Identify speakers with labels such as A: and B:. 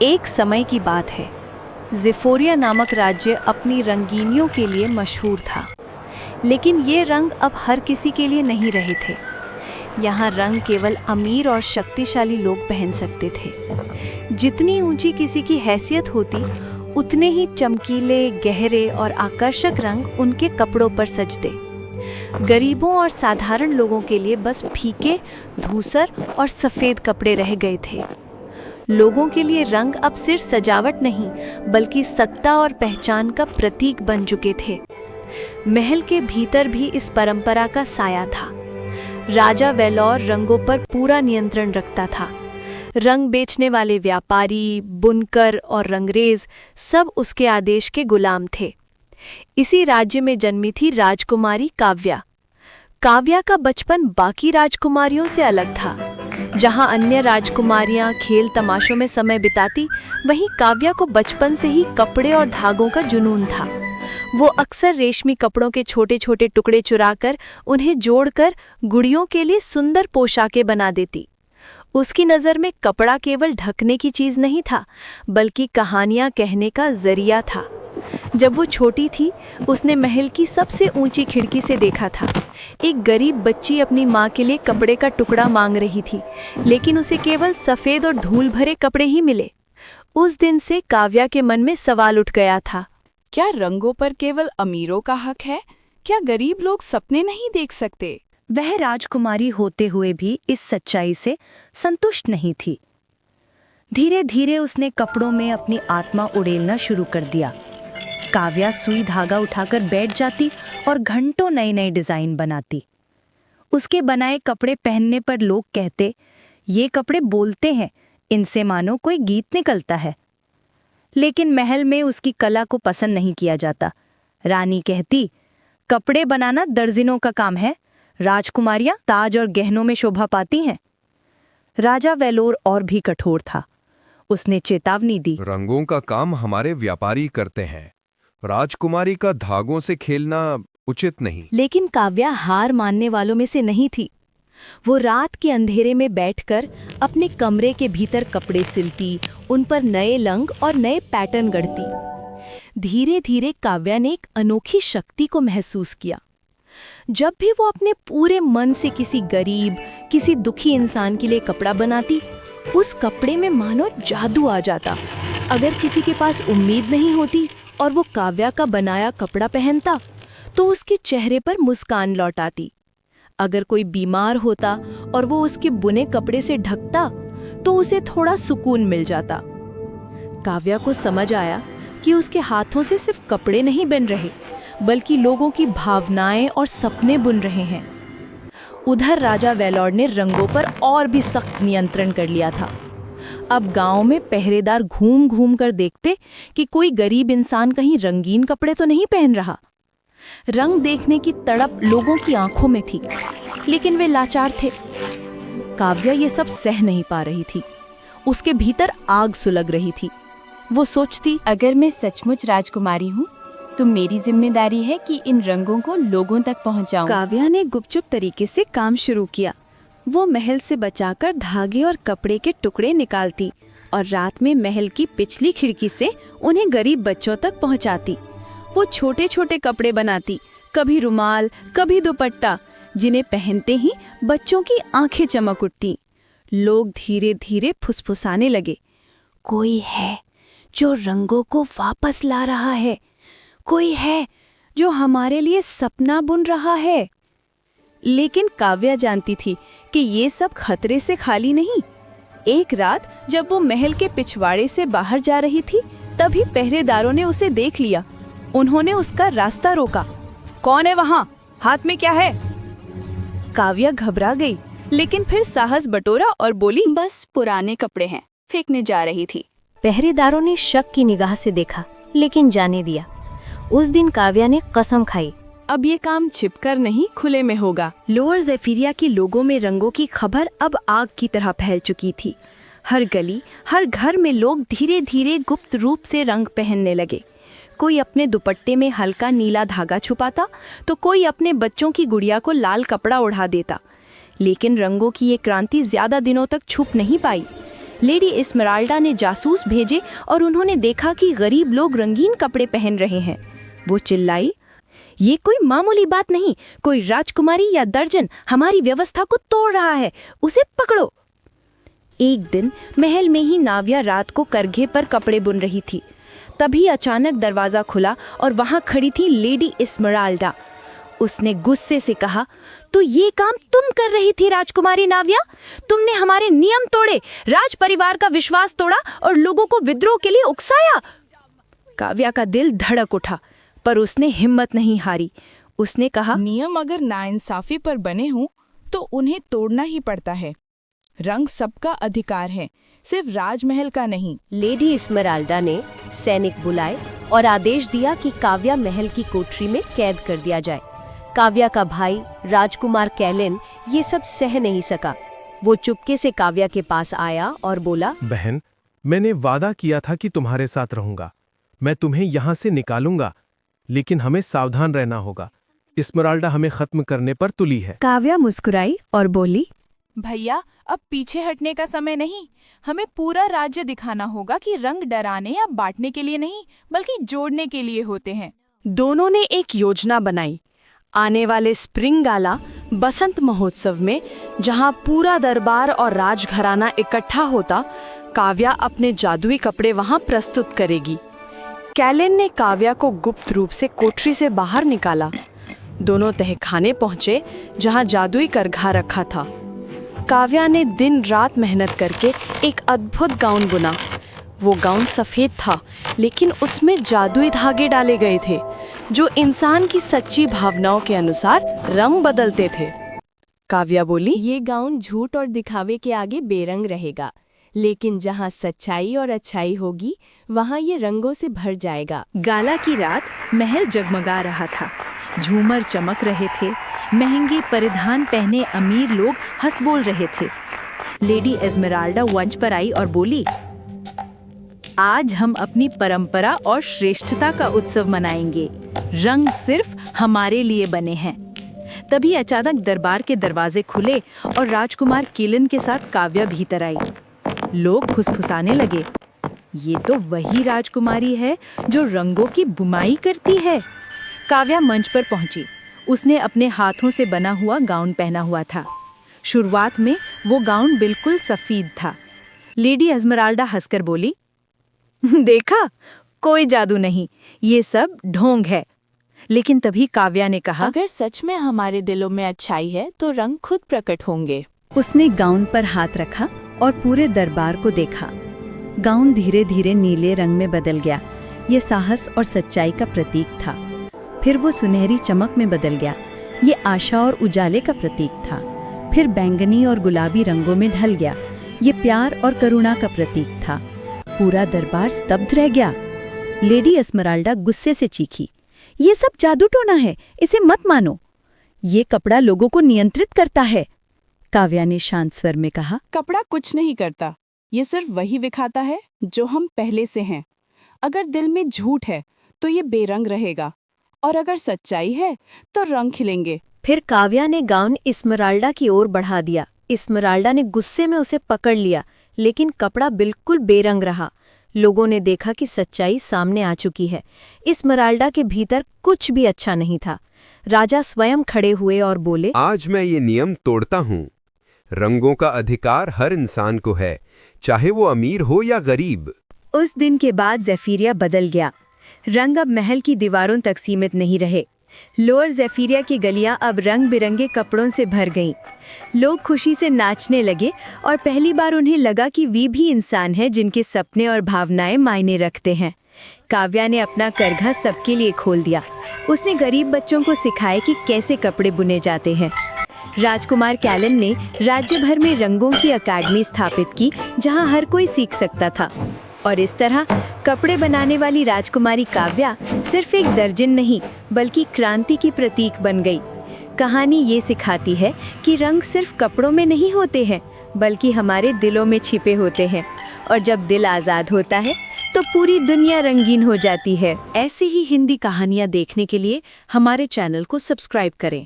A: एक समय की बात है। ज़िफ़ोरिया नामक राज्य अपनी रंगीनियों के लिए मशहूर था, लेकिन ये रंग अब हर किसी के लिए नहीं रहे थे। यहाँ रंग केवल अमीर और शक्तिशाली लोग पहन सकते थे। जितनी ऊंची किसी की हैसियत होती, उतने ही चमकीले, गहरे और आकर्षक रंग उनके कपड़ों पर सजते। गरीबों और साधारण लोगों के लिए बस फीके, धूसर और सफ़ेद कपड़े रह गए थे। लोगों के लिए रंग अब सिर्फ सजावट नहीं, बल्कि सत्ता और पहचान का प्रतीक बन चुके थे। महल के भीतर भी इस परंपरा का साया था। राजा वेलोर रंगों पर पूरा नियंत्रण रखता था। रंग बेचने वाले व्यापारी, बुनकर और रंगरेज सब उसके आदेश के गुलाम थे। इसी राज्य में जन्मी थी राजकुमारी काव्या। काव्या का बचपन बाकी राजकुमारियों से अलग था। जहां अन्य राजकुमारियां खेल तमाशों में समय बिताती, वहीं काव्या को बचपन से ही कपड़े और धागों का जुनून था। वो अक्सर रेशमी कपड़ों के छोटे छोटे टुकड़े चुराकर उन्हें जोड़कर गुड़ियों के लिए सुंदर पोशाकें बना देती। उसकी नज़र में कपड़ा केवल ढकने की चीज़ नहीं था, बल्कि कहानियाँ कहने का जरिया था। जब वो छोटी थी, उसने महल की सबसे ऊंची खिड़की से देखा था। एक गरीब बच्ची अपनी माँ के लिए कपड़े का टुकड़ा मांग रही थी, लेकिन उसे केवल सफ़ेद और धूल भरे कपड़े ही मिले। उस दिन से काव्या के मन में सवाल उठ गया था,
B: क्या रंगों पर केवल अमीरों का हक है? क्या गरीब लोग सपने नहीं देख सकते?
A: वह राजकुमारी होते हुए भी इस सच्चाई से संतुष्ट नहीं थी। धीरे धीरे उसने कपड़ों में अपनी आत्मा उड़ेलना शुरू कर दिया। काव्या सुई धागा उठाकर बैठ जाती और घंटों नए नए डिजाइन बनाती। उसके बनाए कपड़े पहनने पर लोग कहते, ये कपड़े बोलते हैं, इनसे मानो कोई गीत निकलता है। लेकिन महल में उसकी कला को पसंद नहीं किया जाता। रानी कहती, कपड़े बनाना दर्जिनों का काम है, राजकुमारियां ताज और गहनों में शोभा पाती हैं। राजा वेलोर और भी कठोर था। उसने चेतावनी दी,
C: रंगों का काम हमारे व्यापारी करते हैं, राजकुमारी का धागों से खेलना उचित नहीं।
A: लेकिन काव्या हार मानने वालों में से नहीं थी। वो रात के अंधेरे में बैठकर अपने कमरे के भीतर कपड़े सिलती, उन पर नए रंग और नए पैटर्न गढ़ती। धीरे धीरे काव्या ने एक अनोखी शक्ति को महसूस किया। जब भी वो अपने पूरे मन से किसी गरीब, किसी दुखी इंसान के लिए कपड़ा बनाती, उस कपड़े में मानो जादू आ जाता। अगर किसी के पास उम्मीद नहीं होती और वो काव्या का बनाया कपड़ा पहनता, तो उसके चेहरे पर मुस्कान लौट आती। अगर कोई बीमार होता और वो उसके बुने कपड़े से ढकता, तो उसे थोड़ा सुकून मिल जाता। काव्या को समझ आया कि उसके हाथों से सिर्फ कपड़े नहीं बन रहे, बल्कि लोगों की भावनाएं और सपने बुन रहे हैं। उधर राजा वेलोर ने रंगों पर और भी सख्त नियंत्रण कर लिया था। अब गांव में पहरेदार घूम घूम कर देखते कि कोई गरीब इंसान कहीं रंगीन कपड़े तो नहीं पहन रहा। रंग देखने की तड़प लोगों की आंखों में थी, लेकिन वे लाचार थे। काव्या ये सब सह नहीं पा रही थी। उसके भीतर आग सुलग रही थी। वो सोचती,
B: अगर मैं सचमुच राजकुमारी हूँ, तो मेरी जिम्मेदारी है कि इन रंगों को लोगों तक पहुँचाऊं।
A: काव्या ने गुपचुप तरीके से काम शुरू किया। वो महल से बचाकर धागे और कपड़े के टुकड़े निकालती और रात में महल की पिछली खिड़की से उन्हें गरीब बच्चों तक पहुँचाती। वो छोटे छोटे कपड़े बनाती, कभी रुमाल, कभी दुपट्टा, जिन्हें पहनते ही बच्चों की आंखें चमक उठती। लोग धीरे धीरे फुसफुसाने लगे, कोई है जो रंगों को वापस ला रहा है, कोई है जो हमारे लिए सपना बुन रहा है। लेकिन काव्या जानती थी कि ये सब खतरे से खाली नहीं। एक रात जब वो महल के पिछवाड़े से बाहर जा रही थी, तभी पहरेदारों ने उसे देख लिया। उन्होंने उसका रास्ता रोका। कौन है वहाँ? हाथ में क्या है? काव्या घबरा गई, लेकिन फिर साहस बटोरा और बोली,
B: बस पुराने कपड़े हैं, फेंकने जा रही थी।
D: पहरेदारों ने शक की निगाह से देखा, लेकिन जाने दिया। उस दिन काव्या ने कसम खाई,
B: अब ये काम छिपकर नहीं, खुले में होगा।
A: लोअर ज़ेफिरिया के लोगों में रंगों की खबर अब आग की तरह फैल चुकी थी। हर गली, हर घर में लोग धीरे धीरे गुप्त रूप से रंग पहनने लगे। कोई अपने दुपट्टे में हल्का नीला धागा छुपाता, तो कोई अपने बच्चों की गुड़िया को लाल कपड़ा ओढ़ा देता। लेकिन रंगों की ये क्रांति ज्यादा दिनों तक छुप नहीं पाई।
B: लेडी इस्मराल्डा ने जासूस भेजे और उन्होंने देखा कि गरीब लोग रंगीन कपड़े पहन रहे हैं। वो चिल्लाई, ये कोई मामूली बात नहीं, कोई राजकुमारी या दर्जन हमारी व्यवस्था को तोड़ रहा है, उसे पकड़ो। एक दिन महल में ही नाव्या रात को करघे पर कपड़े बुन रही थी। तभी अचानक दरवाजा खुला और वहां खड़ी थी लेडी इस्मराल्डा। उसने गुस्से से कहा, तो ये काम तुम कर रही थी राजकुमारी नाव्या? तुमने हमारे नियम तोड़े, राज परिवार का विश्वास तोड़ा और लोगों को विद्रोह के लिए उकसाया। काव्या का दिल धड़क उठा, पर उसने हिम्मत नहीं हारी। उसने कहा,
E: नियम अगर नाइंसाफी पर बने हों तो उन्हें तोड़ना ही पड़ता है। रंग सबका अधिकार है, सिर्फ राजमहल का नहीं।
D: लेडी इस्मराल्डा ने सैनिक बुलाए और आदेश दिया कि काव्या महल की कोठरी में कैद कर दिया जाए। काव्या का भाई राजकुमार कैलिन ये सब सह नहीं सका। वो चुपके से काव्या के पास आया और बोला,
F: बहन, मैंने वादा किया था कि तुम्हारे साथ रहूंगा। मैं तुम्हें यहाँ से निकालूंगा, लेकिन हमें सावधान रहना होगा। इस्मराल्डा हमें खत्म करने पर तुली है।
B: काव्या मुस्कुराई और बोली,
E: भैया, अब पीछे हटने का समय नहीं। हमें पूरा राज्य दिखाना होगा कि रंग डराने या बांटने के लिए नहीं, बल्कि जोड़ने के लिए होते हैं।
A: दोनों ने एक योजना बनाई। आने वाले स्प्रिंग गाला बसंत महोत्सव में, जहां पूरा दरबार और राजघराना इकट्ठा होता, काव्या अपने जादुई कपड़े वहां प्रस्तुत करेगी। कैलिन ने काव्या को गुप्त रूप से कोठरी से बाहर निकाला। दोनों तहखाने पहुंचे जहां जादुई करघा रखा था। काव्या ने दिन रात मेहनत करके एक अद्भुत गाउन बुना। वो गाउन सफ़ेद था, लेकिन उसमें जादुई धागे डाले गए थे जो इंसान की सच्ची भावनाओं के अनुसार रंग बदलते थे। काव्या बोली,
B: ये गाउन झूठ और दिखावे के आगे बेरंग रहेगा, लेकिन जहाँ सच्चाई और अच्छाई होगी वहाँ ये रंगों से भर जाएगा।
A: गाला की रात महल जगमगा रहा था। झूमर चमक रहे थे। महंगे परिधान पहने अमीर लोग हंस बोल रहे थे। लेडी एस्मेराल्डा मंच पर आई और बोली, आज हम अपनी परंपरा और श्रेष्ठता का उत्सव मनाएंगे। रंग सिर्फ हमारे लिए बने हैं। तभी अचानक दरबार के दरवाजे खुले और राजकुमार कैलिन के साथ काव्या भीतर आई। लोग फुसफुसाने लगे, ये तो वही राजकुमारी है जो रंगों की बुमाई करती है। काव्या मंच पर पहुंची। उसने अपने हाथों से बना हुआ गाउन पहना हुआ था। शुरुआत में वो गाउन बिल्कुल सफेद था। लेडी एस्मेराल्डा हंसकर बोली, देखा, कोई जादू नहीं, ये सब ढोंग है। लेकिन तभी काव्या ने कहा,
E: अगर सच में हमारे दिलों में अच्छाई है तो रंग खुद प्रकट होंगे।
A: उसने गाउन पर हाथ रखा और पूरे दरबार को देखा। गाउन धीरे धीरे नीले रंग में बदल गया। ये साहस और सच्चाई का प्रतीक था। फिर वो सुनहरी चमक में बदल गया। ये आशा और उजाले का प्रतीक था। फिर बैंगनी और गुलाबी रंगों में ढल गया। ये प्यार और करुणा का प्रतीक था। पूरा दरबार स्तब्ध रह गया। लेडी एस्मेराल्डा गुस्से से चीखी, ये सब जादू टोना है, इसे मत मानो। ये कपड़ा लोगों को नियंत्रित करता है। काव्या ने शांत स्वर में कहा,
E: कपड़ा कुछ नहीं करता, ये सिर्फ वही दिखाता है जो हम पहले से हैं। अगर दिल में झूठ है तो ये बेरंग रहेगा, और अगर सच्चाई है तो रंग खिलेंगे।
D: फिर काव्या ने गाउन इस्मराल्डा की ओर बढ़ा दिया। इस्मराल्डा ने गुस्से में उसे पकड़ लिया, लेकिन कपड़ा बिल्कुल बेरंग रहा। लोगों ने देखा कि सच्चाई सामने आ चुकी है। इस्मराल्डा के भीतर कुछ भी अच्छा नहीं था। राजा स्वयं खड़े हुए और बोले,
C: आज मैं ये नियम तोड़ता हूँ। रंगों का अधिकार हर इंसान को है, चाहे वो अमीर हो या गरीब।
A: उस दिन के बाद ज़ेफिरिया बदल गया। रंग अब महल की दीवारों तक सीमित नहीं रहे। लोअर ज़ेफिरिया की गलियां अब रंग बिरंगे कपड़ों से भर गईं। लोग खुशी से नाचने लगे और पहली बार उन्हें लगा कि वे भी इंसान हैं जिनके सपने और भावनाएं मायने रखते हैं। काव्या ने अपना करघा सबके लिए खोल दिया। उसने गरीब बच्चों को सिखाया कि कैसे कपड़े बुने जाते हैं। राजकुमार कैलिन ने राज्य भर में रंगों की अकादमी स्थापित की, जहां हर कोई सीख सकता था। और इस तरह कपड़े बनाने वाली राजकुमारी काव्या सिर्फ एक दर्जन नहीं, बल्कि क्रांति की प्रतीक बन गई। कहानी ये सिखाती है कि रंग सिर्फ कपड़ों में नहीं होते हैं, बल्कि हमारे दिलों में छिपे होते हैं। और जब दिल आज़ाद होता है तो पूरी दुनिया रंगीन हो जाती है। ऐसे ही हिंदी कहानियाँ देखने के लिए हमारे चैनल को सब्सक्राइब करें।